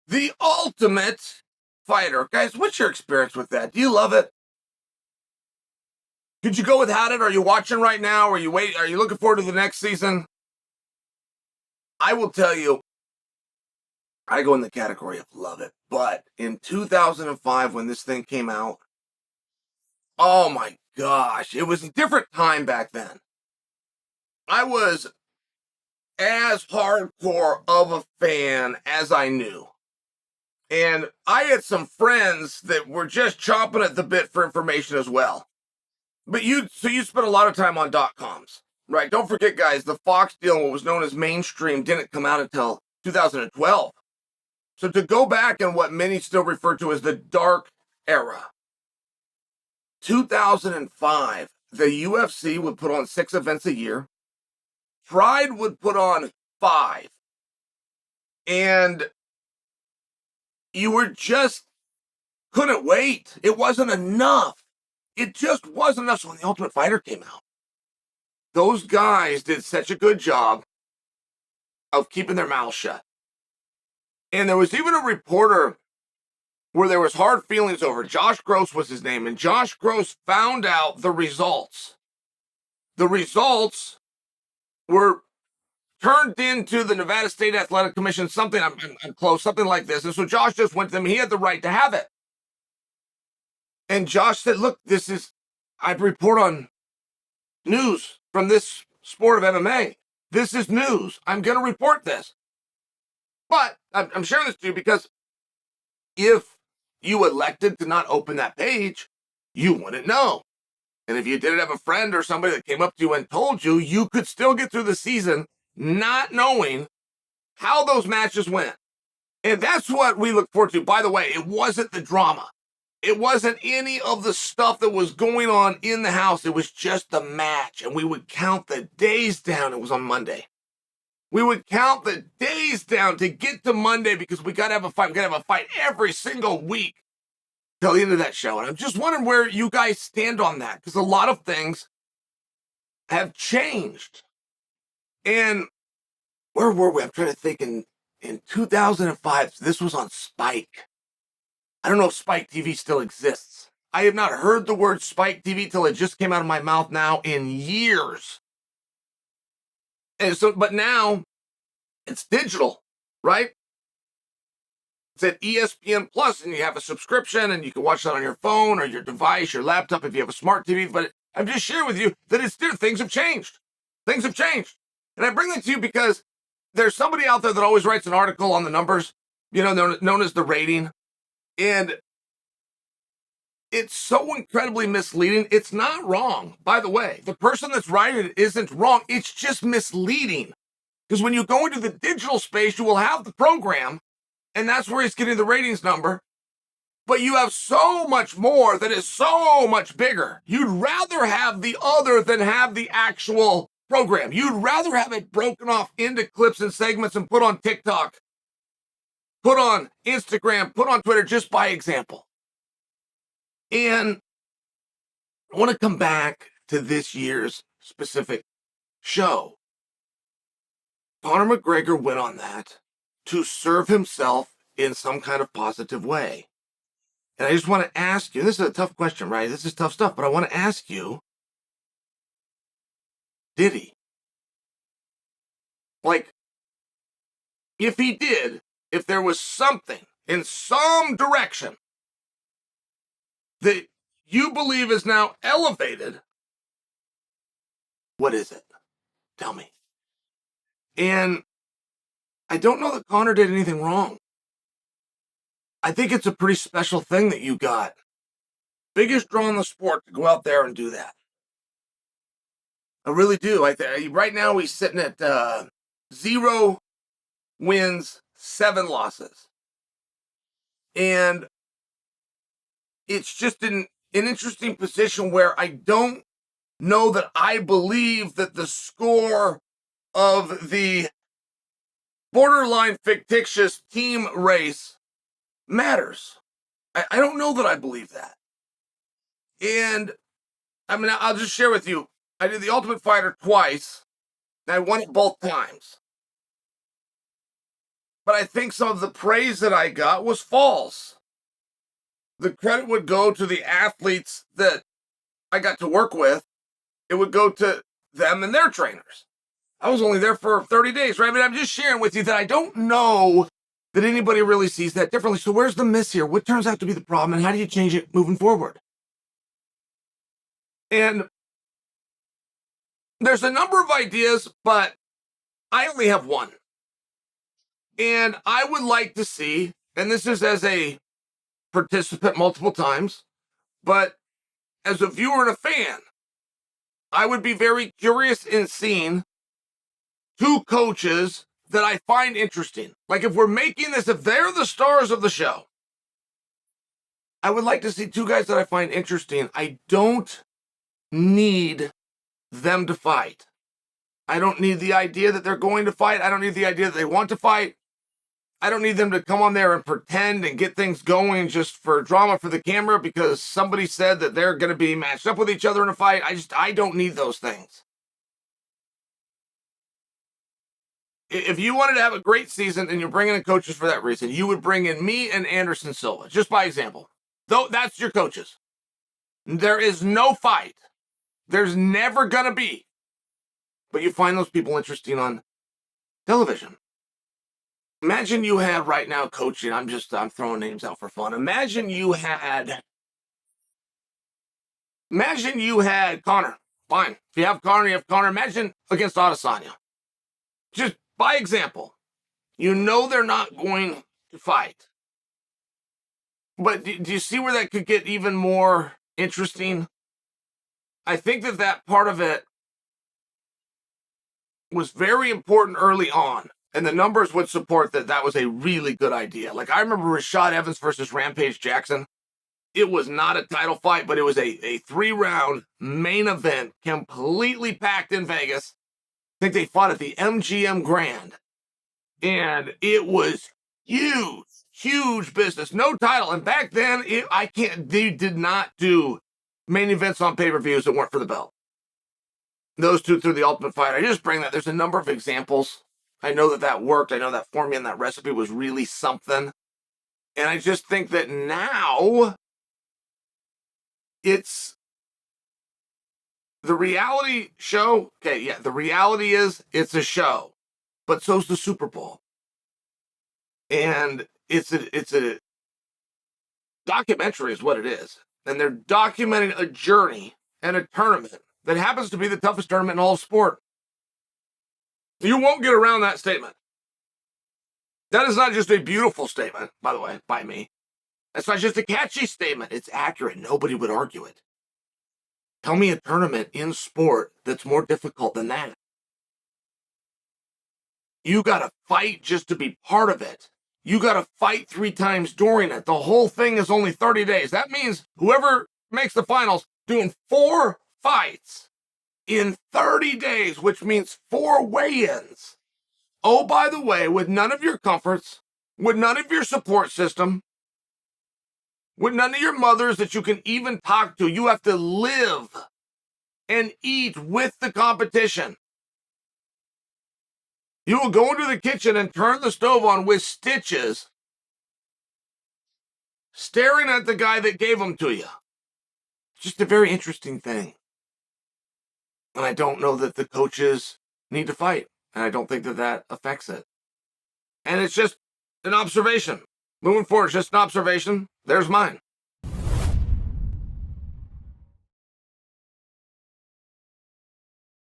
The Ultimate Fighter. Guys, what's your experience with that? Do you love it? Could you go without it? Are you watching right now? Are you looking forward to the next season? I will tell you, I go in the category of love it. But in 2005, when this thing came out, oh my gosh, it was a different time back then. I was as hardcore of a fan as I knew. And I had some friends that were just chomping at the bit for information as well. But you spent a lot of time on .coms, right? Don't forget, guys, the Fox deal and what was known as mainstream didn't come out until 2012. So to go back in what many still refer to as the dark era, 2005, the UFC would put on 6 events a year. Pride would put on 5. And you couldn't wait. It wasn't enough. It just wasn't enough. So when The Ultimate Fighter came out, those guys did such a good job of keeping their mouths shut. And there was even a reporter where there was hard feelings over. Josh Gross was his name, and Josh Gross found out the results. The results were turned into the Nevada State Athletic Commission, something, I'm close, something like this. And so Josh just went to them. He had the right to have it. And Josh said, look, I report on news from this sport of MMA. This is news. I'm going to report this. But I'm sharing this to you because if you elected to not open that page, you wouldn't know. And if you didn't have a friend or somebody that came up to you and told you, you could still get through the season not knowing how those matches went. And that's what we look forward to. By the way, it wasn't the drama. It wasn't any of the stuff that was going on in the house. It was just the match. And we would count the days down. It was on Monday. We would count the days down to get to Monday because we got to have a fight. We got to have a fight every single week till the end of that show. And I'm just wondering where you guys stand on that, because a lot of things have changed. And where were we? I'm trying to think. In 2005, this was on Spike. I don't know if Spike TV still exists. I have not heard the word Spike TV till it just came out of my mouth now in years. And so, but now it's digital, right? It's at ESPN Plus, and you have a subscription, and you can watch that on your phone or your device, your laptop, if you have a smart TV. But I'm just sharing with you that things have changed. Things have changed. And I bring that to you because there's somebody out there that always writes an article on the numbers, known as the rating. And it's so incredibly misleading. It's not wrong, by the way. The person that's writing it isn't wrong. It's just misleading. Because when you go into the digital space, you will have the program, and that's where it's getting the ratings number. But you have so much more that is so much bigger. You'd rather have the other than have the actual program. You'd rather have it broken off into clips and segments and put on TikTok, put on Instagram, put on Twitter, just by example. And I want to come back to this year's specific show. Conor McGregor went on that to serve himself in some kind of positive way. And I just want to ask you, this is a tough question, right? This is tough stuff, but I want to ask you, did he? Like, if he did, if there was something in some direction that you believe is now elevated, what is it? Tell me. And I don't know that Conor did anything wrong. I think it's a pretty special thing that you got. Biggest draw in the sport to go out there and do that. I really do. Right now he's sitting at 0 wins, 7 losses. And it's just an interesting position where I don't know that I believe that the score of the borderline fictitious team race matters. I don't know that I believe that. And I mean, I'll just share with you, I did the Ultimate Fighter twice, and I won it both times. but I think some of the praise that I got was false. The credit would go to the athletes that I got to work with. It would go to them and their trainers. I was only there for 30 days, right? But I'm just sharing with you that I don't know that anybody really sees that differently. So where's the miss here? What turns out to be the problem, and how do you change it moving forward? And there's a number of ideas, but I only have one. And I would like to see, and this is as a participant multiple times, but as a viewer and a fan, I would be very curious in seeing two coaches that I find interesting. Like if we're making this, if they're the stars of the show, I would like to see two guys that I find interesting. I don't need them to fight. I don't need the idea that they're going to fight. I don't need the idea that they want to fight. I don't need them to come on there and pretend and get things going just for drama for the camera because somebody said that they're going to be matched up with each other in a fight. I don't need those things. If you wanted to have a great season and you're bringing in coaches for that reason, you would bring in me and Anderson Silva, just by example. Though that's your coaches. There is no fight. There's never going to be. But you find those people interesting on television. Imagine you had right now coaching. I'm throwing names out for fun. Imagine you had Conor. Fine. If you have Conor, you have Conor. Imagine against Adesanya. Just by example. You know they're not going to fight. But do you see where that could get even more interesting? I think that part of it was very important early on. And the numbers would support that was a really good idea. Like, I remember Rashad Evans versus Rampage Jackson. It was not a title fight, but it was a 3-round main event, completely packed in Vegas. I think they fought at the MGM Grand. And it was huge business. No title. And back then, they did not do main events on pay-per-views that weren't for the belt. Those two through the Ultimate Fighter. I just bring that. There's a number of examples. I know that worked. I know that formula and that recipe was really something. And I just think that now it's the reality show. Okay, yeah, the reality is it's a show, but so's the Super Bowl. And it's a documentary is what it is. And they're documenting a journey and a tournament that happens to be the toughest tournament in all of sport. You won't get around that statement. That is not just a beautiful statement, by the way, by me. That's not just a catchy statement. It's accurate. Nobody would argue it. Tell me a tournament in sport that's more difficult than that. You got to fight just to be part of it. You got to fight 3 times during it. The whole thing is only 30 days. That means whoever makes the finals doing 4 fights in 30 days, which means 4 weigh-ins. Oh, by the way, with none of your comforts, with none of your support system, with none of your mothers that you can even talk to, you have to live and eat with the competition. You will go into the kitchen and turn the stove on with stitches, staring at the guy that gave them to you. It's just a very interesting thing. And I don't know that the coaches need to fight. And I don't think that affects it. And it's just an observation. Moving forward, it's just an observation. There's mine.